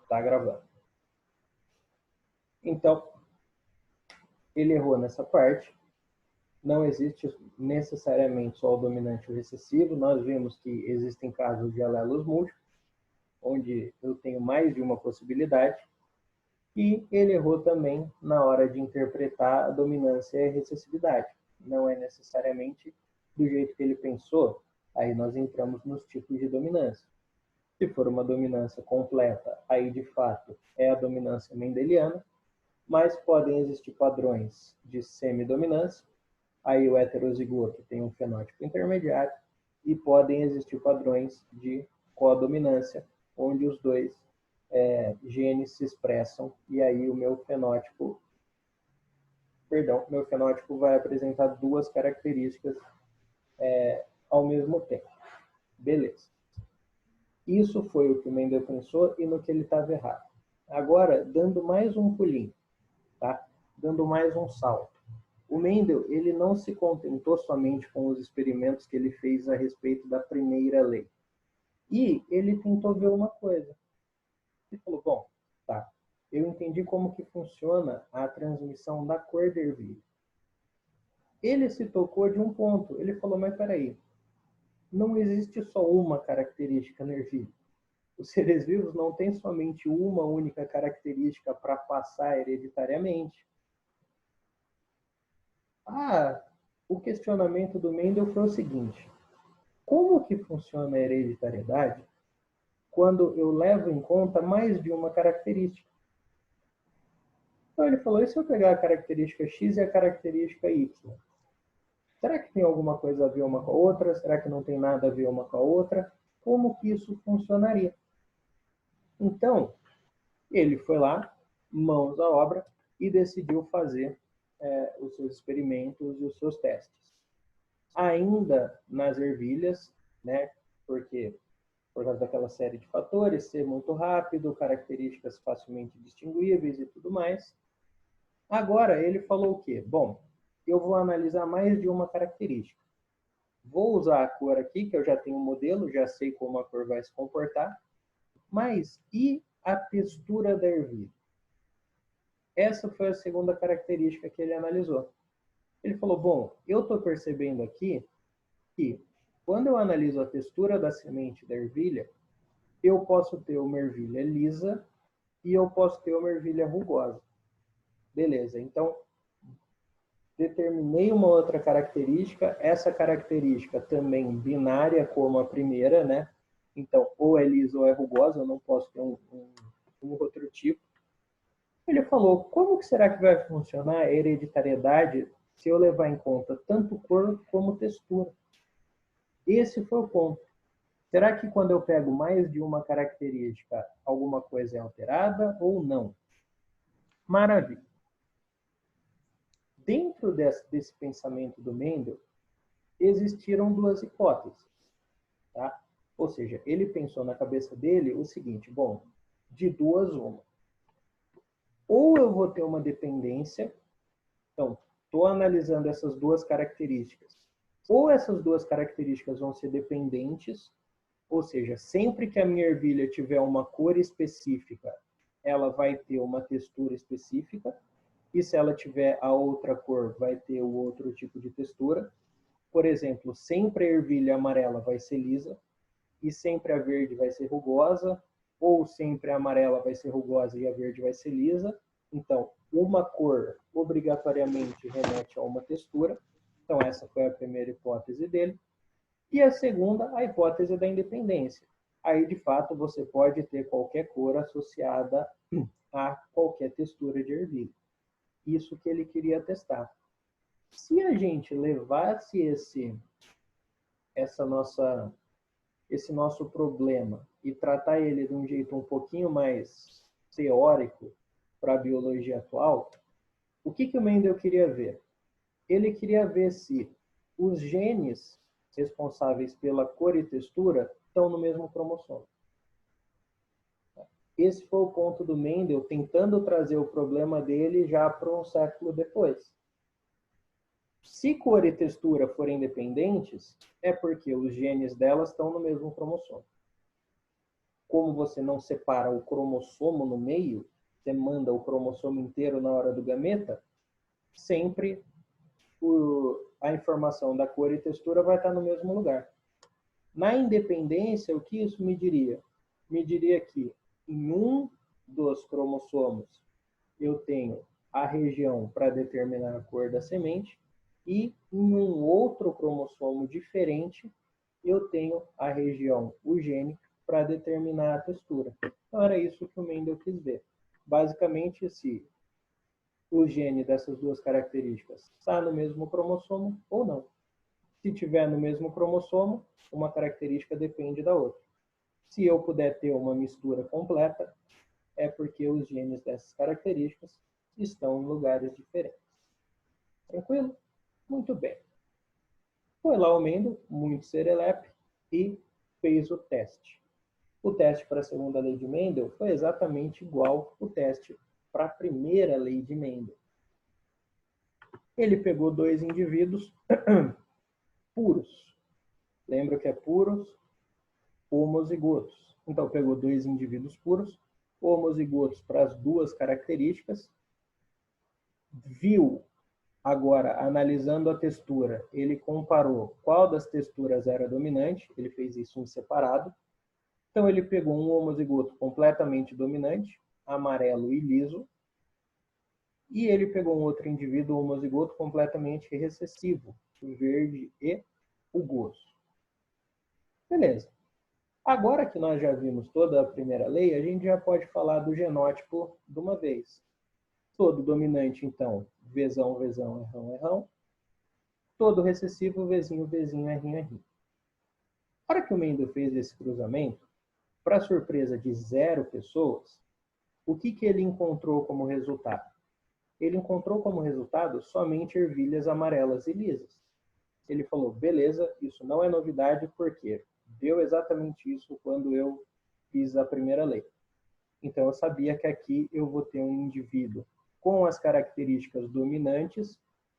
Tá gravando. Então, ele errou nessa parte. Não existe necessariamente só o dominante e o recessivo. Nós vimos que existem casos de alelos múltiplos, onde eu tenho mais de uma possibilidade. E ele errou também na hora de interpretar a dominância e a recessividade. Não é necessariamente do jeito que ele pensou. Aí nós entramos nos tipos de dominância. Se for uma dominância completa, aí de fato é a dominância mendeliana, mas podem existir padrões de semidominância. Aí o heterozigoto tem um fenótipo intermediário e podem existir padrões de codominância, onde os dois genes se expressam e aí o meu fenótipo vai apresentar duas características ao mesmo tempo. Beleza. Isso foi o que o Mendel pensou e no que ele estava errado. Agora, dando mais um pulinho, tá? Dando mais um salto. O Mendel, ele não se contentou somente com os experimentos que ele fez a respeito da primeira lei. E ele tentou ver uma coisa. Ele falou, bom, tá, eu entendi como que funciona a transmissão da cor da ervilha. Ele se tocou de um ponto. Ele falou, mas peraí, não existe só uma característica na ervilha. Os seres vivos não têm somente uma única característica para passar hereditariamente. O questionamento do Mendel foi o seguinte: como que funciona a hereditariedade quando eu levo em conta mais de uma característica? Então ele falou, e se eu pegar a característica X e a característica Y? Será que tem alguma coisa a ver uma com a outra? Será que não tem nada a ver uma com a outra? Como que isso funcionaria? Então, ele foi lá, mãos à obra, e decidiu fazer os seus experimentos e os seus testes. Ainda nas ervilhas, né, porque por causa daquela série de fatores, ser muito rápido, características facilmente distinguíveis e tudo mais. Agora, ele falou o quê? Bom, eu vou analisar mais de uma característica. Vou usar a cor aqui, que eu já tenho um modelo, já sei como a cor vai se comportar, mas e a textura da ervilha? Essa foi a segunda característica que ele analisou. Ele falou, bom, eu estou percebendo aqui que quando eu analiso a textura da semente da ervilha, eu posso ter uma ervilha lisa e eu posso ter uma ervilha rugosa. Beleza, então determinei uma outra característica, essa característica também binária como a primeira, né? Então, ou é lisa ou é rugosa, eu não posso ter um outro tipo. Ele falou, como que será que vai funcionar a hereditariedade se eu levar em conta tanto cor como textura? Esse foi o ponto. Será que quando eu pego mais de uma característica, alguma coisa é alterada ou não? Maravilha. Dentro desse pensamento do Mendel, existiram duas hipóteses. Tá? Ou seja, ele pensou na cabeça dele o seguinte, bom, de duas uma. Ou eu vou ter uma dependência, então, estou analisando essas duas características, ou essas duas características vão ser dependentes, ou seja, sempre que a minha ervilha tiver uma cor específica, ela vai ter uma textura específica, e se ela tiver a outra cor, vai ter o outro tipo de textura. Por exemplo, sempre a ervilha amarela vai ser lisa, e sempre a verde vai ser rugosa, ou sempre a amarela vai ser rugosa e a verde vai ser lisa. Então, uma cor obrigatoriamente remete a uma textura. Então, essa foi a primeira hipótese dele. E a segunda, a hipótese da independência. Aí, de fato, você pode ter qualquer cor associada a qualquer textura de ervilha. Isso que ele queria testar. Se a gente levasse esse nosso problema e tratar ele de um jeito um pouquinho mais teórico para a biologia atual, o que o Mendel queria ver? Ele queria ver se os genes responsáveis pela cor e textura estão no mesmo cromossomo. Esse foi o ponto do Mendel, tentando trazer o problema dele já para um século depois. Se cor e textura forem dependentes, é porque os genes delas estão no mesmo cromossomo. como você não separa o cromossomo no meio, você manda o cromossomo inteiro na hora do gameta, sempre a informação da cor e textura vai estar no mesmo lugar. Na independência, o que isso me diria? Me diria que em um dos cromossomos eu tenho a região para determinar a cor da semente e em um outro cromossomo diferente eu tenho a região, o gene, para determinar a textura. Então era isso que o Mendel quis ver. Basicamente, se o gene dessas duas características está no mesmo cromossomo ou não. Se tiver no mesmo cromossomo, uma característica depende da outra. Se eu puder ter uma mistura completa, é porque os genes dessas características estão em lugares diferentes. Tranquilo? Muito bem. Foi lá o Mendel, muito serelepe, e fez o teste. O teste para a segunda lei de Mendel foi exatamente igual ao teste para a primeira lei de Mendel. Ele pegou dois indivíduos puros. Lembra que é puros, homozigotos. Então, pegou dois indivíduos puros, homozigotos para as duas características, viu, agora, analisando a textura, ele comparou qual das texturas era dominante, ele fez isso em separado. Então, ele pegou um homozigoto completamente dominante, amarelo e liso, e ele pegou um outro indivíduo homozigoto completamente recessivo, verde e rugoso. Beleza. Agora que nós já vimos toda a primeira lei, a gente já pode falar do genótipo de uma vez. Todo dominante, então, Vzão, Vzão, Rão, Rão. Todo recessivo, Vzinho, Vzinho, Rzinho, Rzinho. Na hora que o Mendel fez esse cruzamento, para surpresa de 0 pessoas, o que ele encontrou como resultado? Ele encontrou como resultado somente ervilhas amarelas e lisas. Ele falou, beleza, isso não é novidade, porque deu exatamente isso quando eu fiz a primeira lei. Então, eu sabia que aqui eu vou ter um indivíduo com as características dominantes,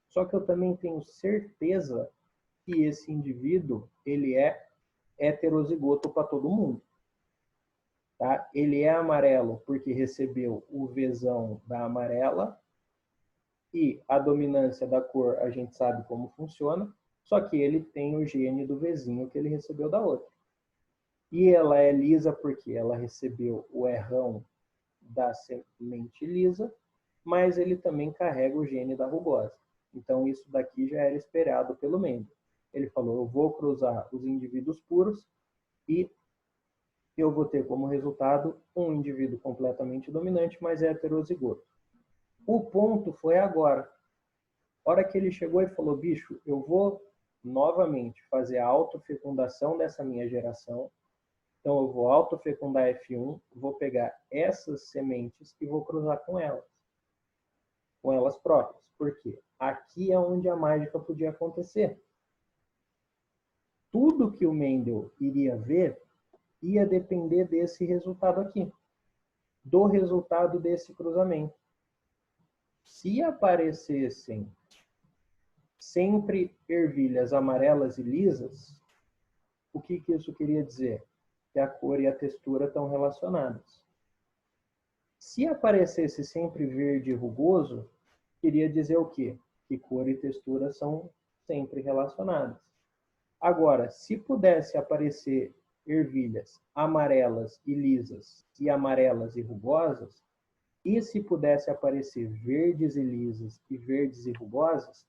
só que eu também tenho certeza que esse indivíduo, ele é heterozigoto para todo mundo. Tá? Ele é amarelo porque recebeu o Vzão da amarela, e a dominância da cor a gente sabe como funciona, só que ele tem o gene do Vzinho que ele recebeu da outra. E ela é lisa porque ela recebeu o errão da semente lisa, mas ele também carrega o gene da rugosa. Então isso daqui já era esperado pelo Mendel. Ele falou, eu vou cruzar os indivíduos puros e eu vou ter como resultado um indivíduo completamente dominante, mas heterozigoto. O ponto foi agora. A hora que ele chegou e falou, bicho, eu vou novamente fazer a autofecundação dessa minha geração. Então, eu vou autofecundar F1, vou pegar essas sementes e vou cruzar com elas próprias. Por quê? Aqui é onde a mágica podia acontecer. Tudo que o Mendel iria ver ia depender desse resultado aqui, do resultado desse cruzamento. Se aparecessem sempre ervilhas amarelas e lisas, o que isso queria dizer? Que a cor e a textura estão relacionadas. Se aparecesse sempre verde e rugoso, queria dizer o quê? Que cor e textura são sempre relacionadas. Agora, se pudesse aparecer ervilhas amarelas e lisas e amarelas e rugosas, e se pudesse aparecer verdes e lisas e verdes e rugosas,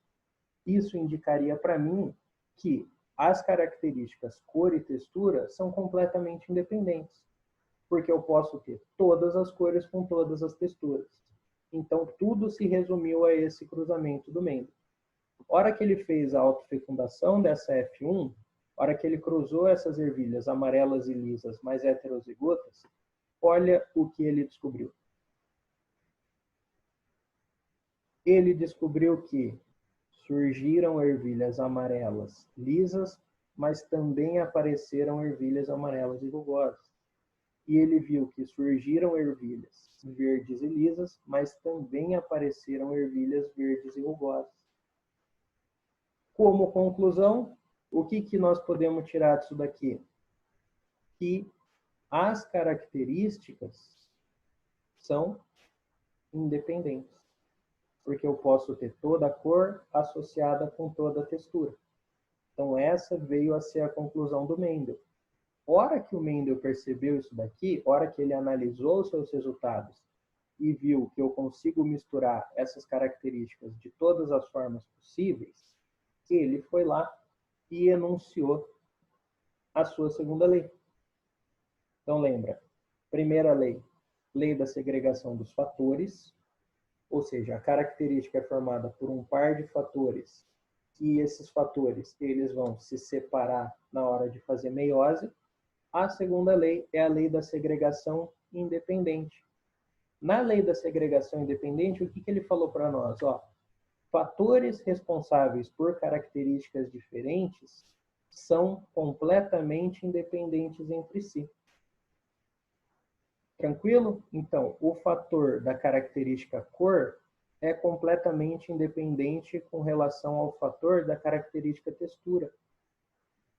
isso indicaria para mim que as características cor e textura são completamente independentes, porque eu posso ter todas as cores com todas as texturas. Então, tudo se resumiu a esse cruzamento do Mendel. A hora que ele fez a autofecundação dessa F1, a hora que ele cruzou essas ervilhas amarelas e lisas mais heterozigotas, olha o que ele descobriu. Ele descobriu que surgiram ervilhas amarelas lisas, mas também apareceram ervilhas amarelas e rugosas. E ele viu que surgiram ervilhas verdes e lisas, mas também apareceram ervilhas verdes e rugosas. Como conclusão, o que nós podemos tirar disso daqui? Que as características são independentes, porque eu posso ter toda a cor associada com toda a textura. Então, essa veio a ser a conclusão do Mendel. Hora que o Mendel percebeu isso daqui, hora que ele analisou os seus resultados e viu que eu consigo misturar essas características de todas as formas possíveis, ele foi lá e enunciou a sua segunda lei. Então, lembra, primeira lei, lei da segregação dos fatores, ou seja, a característica é formada por um par de fatores e esses fatores eles vão se separar na hora de fazer meiose. A segunda lei é a lei da segregação independente. Na lei da segregação independente, o que ele falou para nós? Fatores responsáveis por características diferentes são completamente independentes entre si. Tranquilo? Então, o fator da característica cor é completamente independente com relação ao fator da característica textura.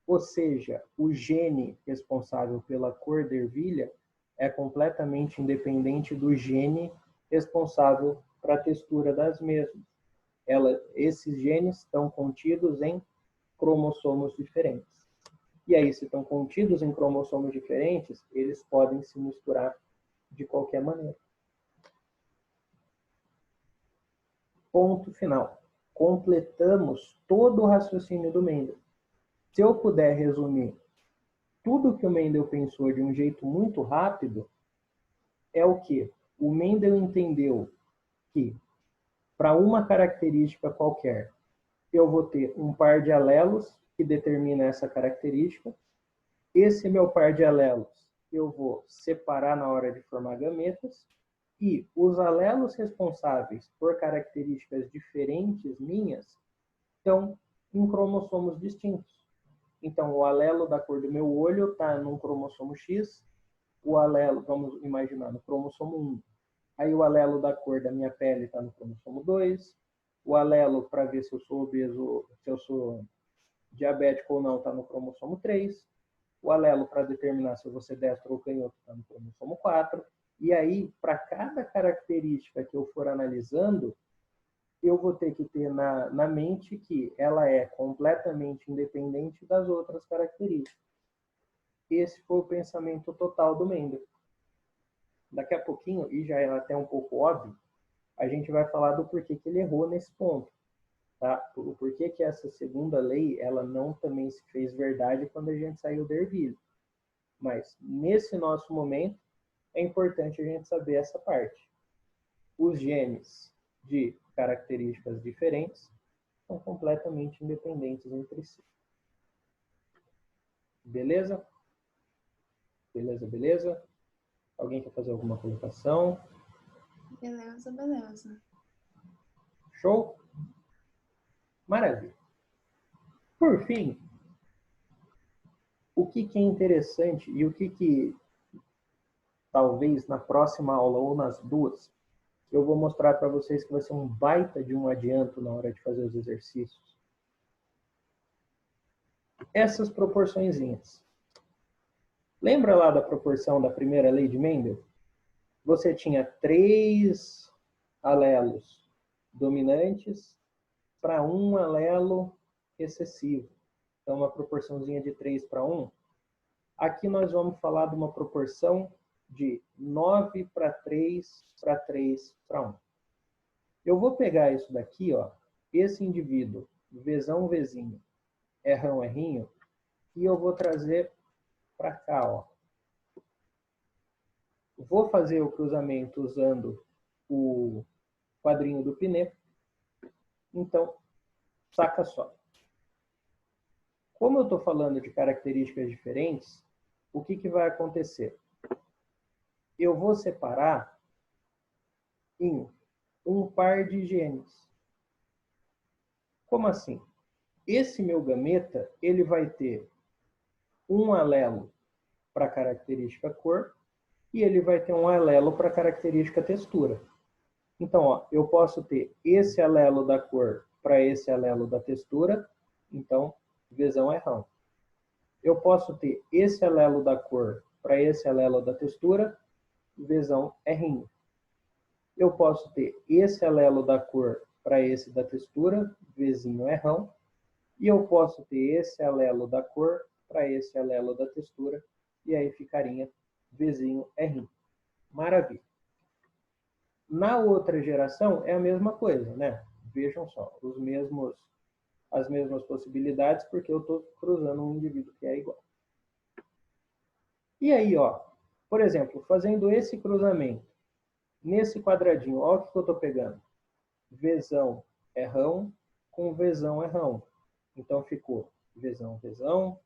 Ou seja, o gene responsável pela cor da ervilha é completamente independente do gene responsável para a textura das mesmas. Esses genes estão contidos em cromossomos diferentes. E aí, se estão contidos em cromossomos diferentes, eles podem se misturar de qualquer maneira. Ponto final. Completamos todo o raciocínio do Mendel. Se eu puder resumir tudo que o Mendel pensou de um jeito muito rápido, é o que? O Mendel entendeu que, para uma característica qualquer, eu vou ter um par de alelos que determina essa característica. Esse meu par de alelos eu vou separar na hora de formar gametas, e os alelos responsáveis por características diferentes minhas estão em cromossomos distintos. Então, o alelo da cor do meu olho está num cromossomo X, o alelo, vamos imaginar, no cromossomo 1. Aí o alelo da cor da minha pele está no cromossomo 2, o alelo para ver se eu sou obeso, se eu sou diabético ou não, está no cromossomo 3, o alelo para determinar se eu vou ser destro ou canhoto está no cromossomo 4, e aí, para cada característica que eu for analisando, eu vou ter que ter na mente que ela é completamente independente das outras características. Esse foi o pensamento total do Mendel. Daqui a pouquinho, e já é até um pouco óbvio, a gente vai falar do porquê que ele errou nesse ponto. Tá? O porquê que essa segunda lei ela não também se fez verdade quando a gente saiu da ervilha. Mas, nesse nosso momento, é importante a gente saber essa parte. Os genes de características diferentes são completamente independentes entre si. Beleza? Beleza, beleza? Alguém quer fazer alguma colocação? Beleza, beleza. Show? Maravilha. Por fim, o que é interessante e o que talvez na próxima aula ou nas duas, eu vou mostrar para vocês que vai ser um baita de um adianto na hora de fazer os exercícios. Essas proporçõezinhas. Lembra lá da proporção da primeira lei de Mendel? Você tinha 3 alelos dominantes para um alelo recessivo. Então, uma proporçãozinha de 3 para 1. Aqui nós vamos falar de uma proporção de 9 para 3 para 3 para 1. Eu vou pegar isso daqui, esse indivíduo, Vzão, Vzinho, Rão, Rinho, e eu vou trazer para cá. Vou fazer o cruzamento usando o quadrinho do Pinet. Então, saca só. Como eu estou falando de características diferentes, o que vai acontecer? Eu vou separar em um par de genes. Como assim? Esse meu gameta, ele vai ter um alelo para a característica cor e ele vai ter um alelo para a característica textura. Então, eu posso ter esse alelo da cor para esse alelo da textura, então, Vzão é Rão. Eu posso ter esse alelo da cor para esse alelo da textura, Vzão Rinho. Eu posso ter esse alelo da cor para esse da textura, Vzinho Rão. E eu posso ter esse alelo da cor para esse alelo da textura, e aí ficaria Vzinho Rim. Maravilha. Na outra geração é a mesma coisa, né? Vejam só, as mesmas possibilidades, porque eu estou cruzando um indivíduo que é igual. E aí, ó, por exemplo, fazendo esse cruzamento, nesse quadradinho, olha o que eu estou pegando. Vzão Rão com Vzão Rão. Então ficou Vzão, Vzão,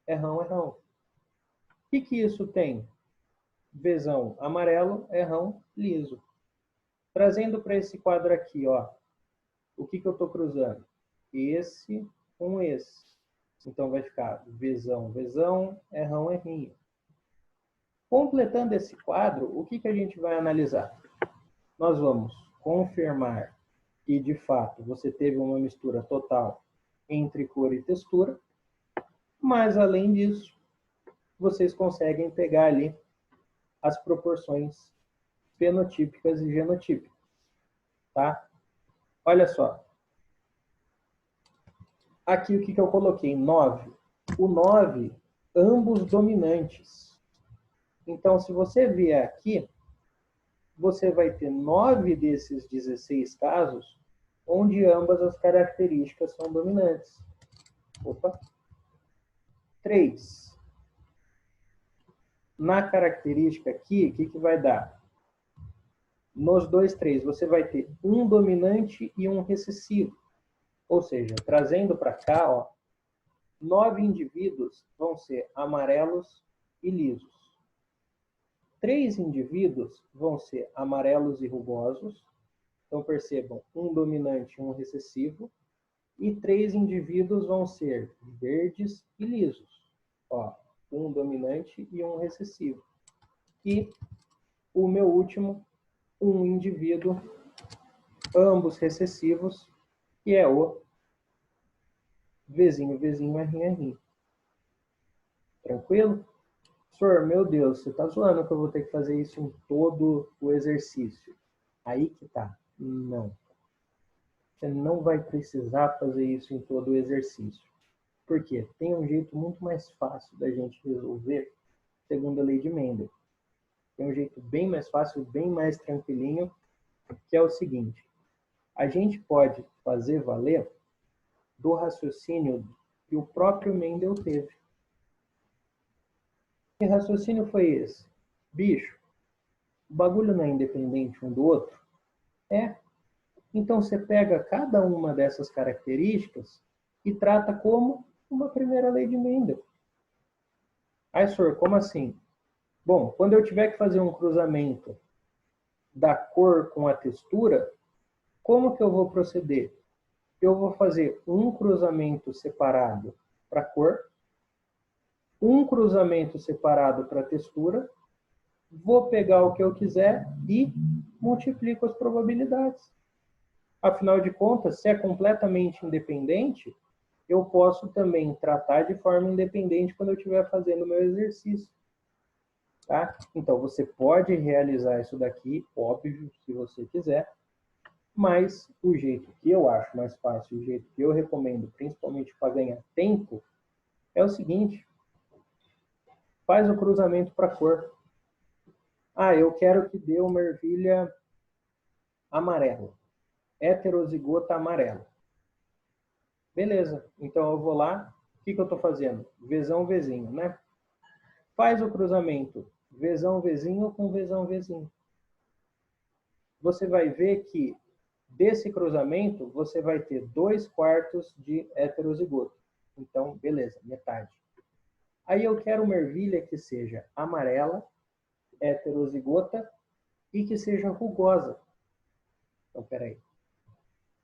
Rão, Rão. O que isso tem? Vzão amarelo, Rão liso. Trazendo para esse quadro aqui, ó, o que eu estou cruzando? Esse com esse. Então vai ficar Vzão, Vzão, Rão, Rinho. Completando esse quadro, o que a gente vai analisar? Nós vamos confirmar que, de fato, você teve uma mistura total entre cor e textura, mas, além disso, vocês conseguem pegar ali as proporções fenotípicas e genotípicas, tá? Olha só. Aqui o que eu coloquei? 9. O 9, ambos dominantes. Então, se você vier aqui, você vai ter 9 desses 16 casos onde ambas as características são dominantes. Opa. 3. Na característica aqui, o que vai dar? Nos 2, 3, você vai ter um dominante e um recessivo. Ou seja, trazendo para cá, ó, 9 indivíduos vão ser amarelos e lisos. 3 indivíduos vão ser amarelos e rugosos. Então, percebam, um dominante e um recessivo. E 3 indivíduos vão ser verdes e lisos. Ó, um dominante e um recessivo. E o meu último, um indivíduo, ambos recessivos, que é o Vzinho, Vzinho, Rinho. Tranquilo? Senhor, meu Deus, você tá zoando que eu vou ter que fazer isso em todo o exercício. Aí que tá. Não. Você não vai precisar fazer isso em todo o exercício. Por quê? Tem um jeito muito mais fácil da gente resolver segundo a lei de Mendel. Tem um jeito bem mais fácil, bem mais tranquilinho, que é o seguinte. A gente pode fazer valer do raciocínio que o próprio Mendel teve. Que raciocínio foi esse? Bicho, o bagulho não é independente um do outro? É. Então você pega cada uma dessas características e trata como uma primeira lei de Mendel. Aí, senhor, como assim? Bom, quando eu tiver que fazer um cruzamento da cor com a textura, como que eu vou proceder? Eu vou fazer um cruzamento separado para a cor, um cruzamento separado para a textura, vou pegar o que eu quiser e multiplico as probabilidades. Afinal de contas, se é completamente independente, eu posso também tratar de forma independente quando eu estiver fazendo o meu exercício. Tá? Então, você pode realizar isso daqui, óbvio, se você quiser, mas o jeito que eu acho mais fácil, o jeito que eu recomendo, principalmente para ganhar tempo, é o seguinte: faz o cruzamento para cor. Ah, eu quero que dê uma ervilha amarela, heterozigota amarela. Beleza, então eu vou lá, o que eu estou fazendo? Vzão, Vzinho, né? Faz o cruzamento Vzão, Vzinho com Vzão, Vzinho. Você vai ver que desse cruzamento você vai ter 2/4 de heterozigoto. Então, beleza, metade. Aí eu quero uma ervilha que seja amarela, heterozigota e que seja rugosa. Então, peraí.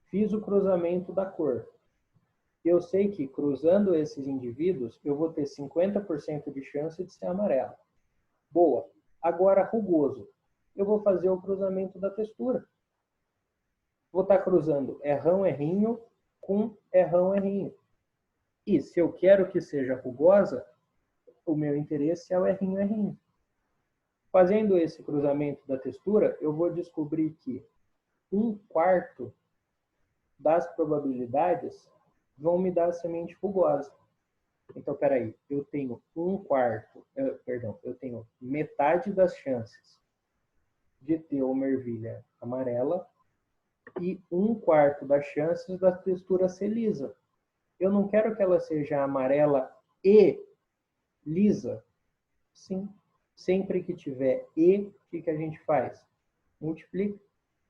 Fiz o cruzamento da cor. Eu sei que cruzando esses indivíduos, eu vou ter 50% de chance de ser amarela. Boa. Agora, rugoso. Eu vou fazer o cruzamento da textura. Vou estar cruzando Rão, Rinho com Rão, Rinho. E se eu quero que seja rugosa, o meu interesse é o errinho, errinho. Fazendo esse cruzamento da textura, eu vou descobrir que 1/4 das probabilidades vão me dar a semente rugosa. Então, peraí, eu tenho eu tenho metade das chances de ter uma ervilha amarela e 1/4 das chances da textura ser lisa. Eu não quero que ela seja amarela e lisa. Sim. Sempre que tiver e, o que a gente faz? Multiplica.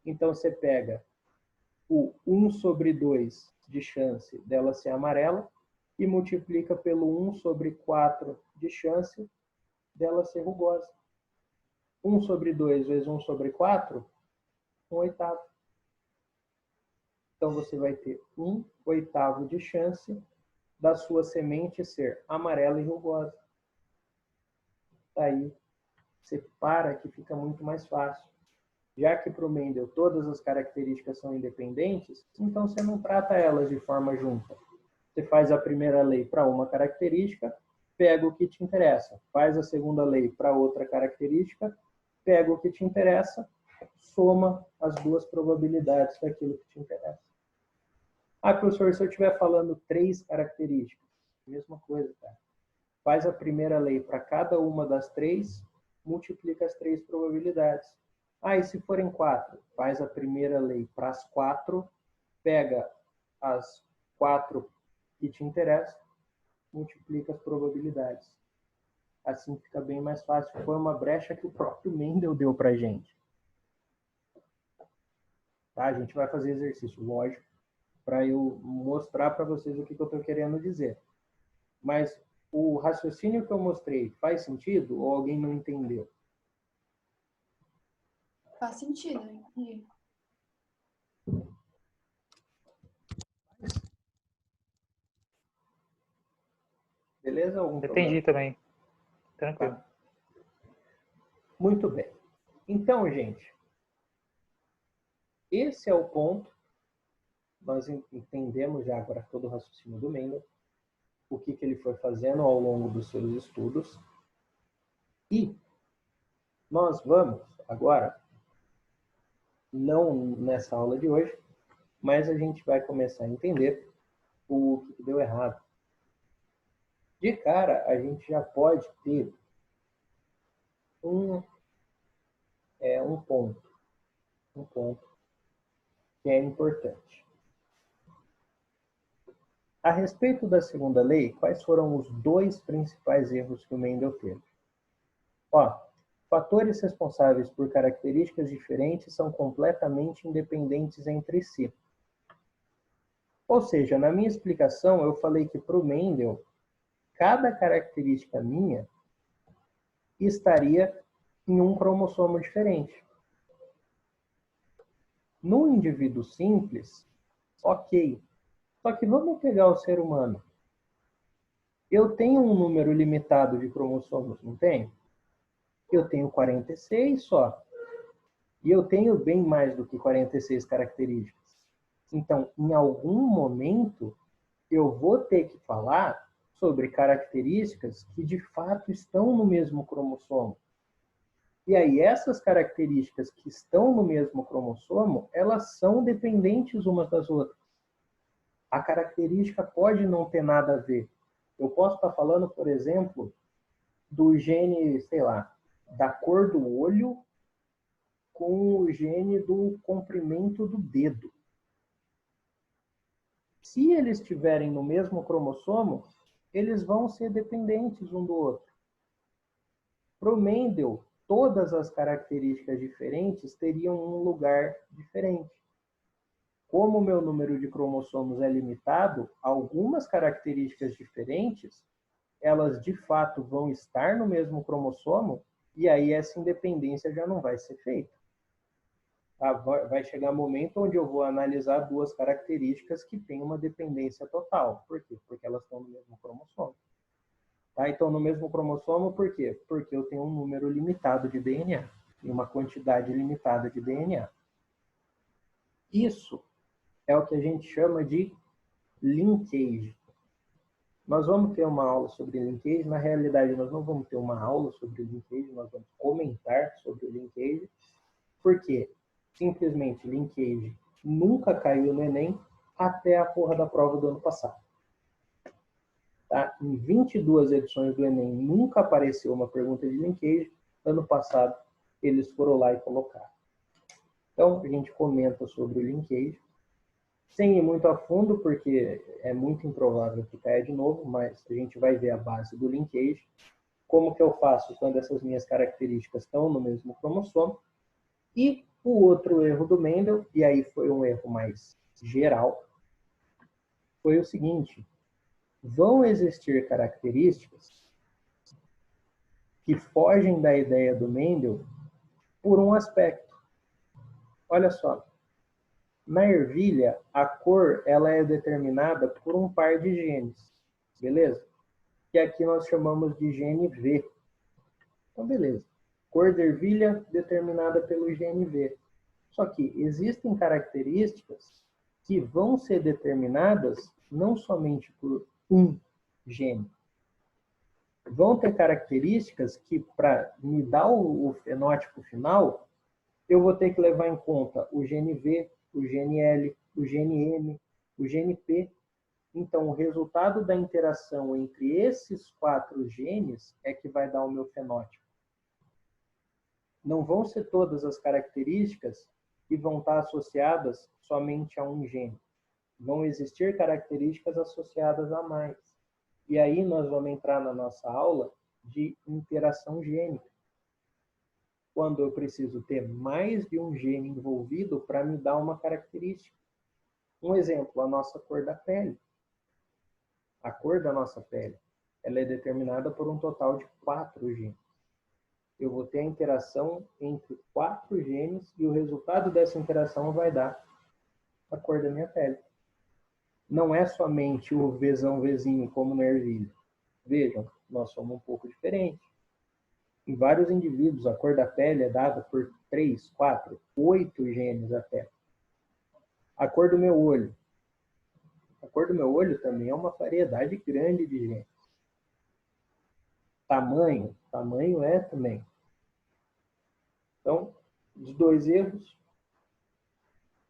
Então, você pega o 1/2 de chance dela ser amarela e multiplica pelo 1/4 de chance dela ser rugosa. 1/2 vezes 1/4, 1/8. Então, você vai ter 1/8 de chance da sua semente ser amarela e rugosa. Aí, você para que fica muito mais fácil. Já que para o Mendel todas as características são independentes, então você não trata elas de forma junta. Você faz a primeira lei para uma característica, pega o que te interessa. Faz a segunda lei para outra característica, pega o que te interessa, soma as duas probabilidades daquilo que te interessa. Ah, professor, se eu estiver falando 3 características, mesma coisa, cara. Faz a primeira lei para cada uma das 3, multiplica as 3 probabilidades. Ah, e se forem 4? Faz a primeira lei para as 4, pega as 4 que te interessam, multiplica as probabilidades. Assim fica bem mais fácil. Foi uma brecha que o próprio Mendel deu para a gente. Tá? A gente vai fazer exercício, lógico, para eu mostrar para vocês o que eu estou querendo dizer. Mas o raciocínio que eu mostrei faz sentido ou alguém não entendeu? Faz sentido, entendi. Beleza? Algum Entendi problema? também. Tranquilo. Tá. Muito bem. Então, gente, esse é o ponto. Nós entendemos já agora todo o raciocínio do Mendel, o que ele foi fazendo ao longo dos seus estudos. E nós vamos agora, não nessa aula de hoje, mas a gente vai começar a entender o que deu errado. De cara, a gente já pode ter um ponto que é importante. A respeito da segunda lei, quais foram os 2 principais erros que o Mendel teve? Ó, fatores responsáveis por características diferentes são completamente independentes entre si. Ou seja, na minha explicação, eu falei que para o Mendel, cada característica minha estaria em um cromossomo diferente. No indivíduo simples, ok. Só que vamos pegar o ser humano. Eu tenho um número limitado de cromossomos, não tenho? Eu tenho 46 só. E eu tenho bem mais do que 46 características. Então, em algum momento, eu vou ter que falar sobre características que de fato estão no mesmo cromossomo. E aí, essas características que estão no mesmo cromossomo, elas são dependentes umas das outras. A característica pode não ter nada a ver. Eu posso estar falando, por exemplo, do gene, sei lá, da cor do olho com o gene do comprimento do dedo. Se eles estiverem no mesmo cromossomo, eles vão ser dependentes um do outro. Para o Mendel, todas as características diferentes teriam um lugar diferente. Como o meu número de cromossomos é limitado, algumas características diferentes, elas de fato vão estar no mesmo cromossomo, e aí essa independência já não vai ser feita. Tá? Vai chegar um momento onde eu vou analisar 2 características que têm uma dependência total. Por quê? Porque elas estão no mesmo cromossomo. Tá? Então, no mesmo cromossomo, por quê? Porque eu tenho um número limitado de DNA e uma quantidade limitada de DNA. Isso é o que a gente chama de linkage. Nós vamos ter uma aula sobre linkage. Na realidade, nós não vamos ter uma aula sobre linkage, nós vamos comentar sobre linkage, porque simplesmente linkage nunca caiu no Enem até a porra da prova do ano passado. Tá? Em 22 edições do Enem nunca apareceu uma pergunta de linkage. Ano passado, eles foram lá e colocaram. Então, a gente comenta sobre o linkage, sem ir muito a fundo, porque é muito improvável que caia de novo, mas a gente vai ver a base do linkage, como que eu faço quando essas minhas características estão no mesmo cromossomo. E o outro erro do Mendel, e aí foi um erro mais geral, foi o seguinte: vão existir características que fogem da ideia do Mendel por um aspecto. Olha só, na ervilha, a cor ela é determinada por um par de genes, beleza? Que aqui nós chamamos de gene V. Então, beleza. Cor de ervilha determinada pelo gene V. Só que existem características que vão ser determinadas não somente por um gene. Vão ter características que, para me dar o fenótipo final, eu vou ter que levar em conta o gene V, o gene L, o gene M, o gene P. Então, o resultado da interação entre esses 4 genes é que vai dar o meu fenótipo. Não vão ser todas as características que vão estar associadas somente a um gene. Vão existir características associadas a mais. E aí nós vamos entrar na nossa aula de interação gênica, quando eu preciso ter mais de um gene envolvido para me dar uma característica. Um exemplo, a nossa cor da pele. A cor da nossa pele, ela é determinada por um total de 4 genes. Eu vou ter a interação entre 4 genes e o resultado dessa interação vai dar a cor da minha pele. Não é somente o Vzão Vzinho como na ervilha. Vejam, nós somos um pouco diferentes. Em vários indivíduos, a cor da pele é dada por 3, 4, 8 genes até. A cor do meu olho. A cor do meu olho também é uma variedade grande de genes. Tamanho é também. Então, os 2 erros,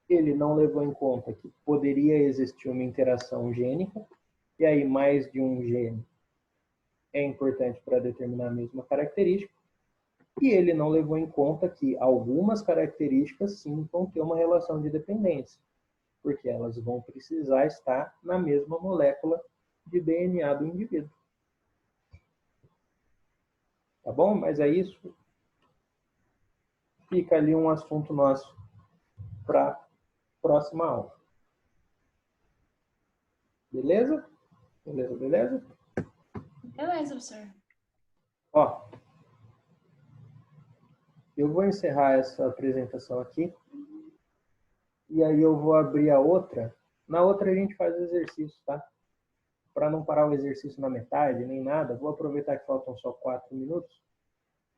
ele não levou em conta que poderia existir uma interação gênica, e aí mais de um gene é importante para determinar a mesma característica, e ele não levou em conta que algumas características sim vão ter uma relação de dependência, porque elas vão precisar estar na mesma molécula de DNA do indivíduo. Tá bom? Mas é isso. Fica ali um assunto nosso para a próxima aula. Beleza? Beleza, beleza? Beleza, professor. Ó, eu vou encerrar essa apresentação aqui. E aí eu vou abrir a outra. Na outra a gente faz o exercício, tá? Para não parar o exercício na metade, nem nada, vou aproveitar que faltam só 4 minutos.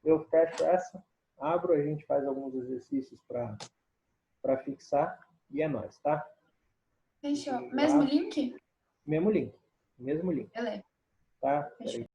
Eu fecho essa, abro, a gente faz alguns exercícios para fixar e é nóis, tá? Fechou. Mesmo link? Mesmo link. Mesmo link. Beleza. Tá? Fechou. Peraí.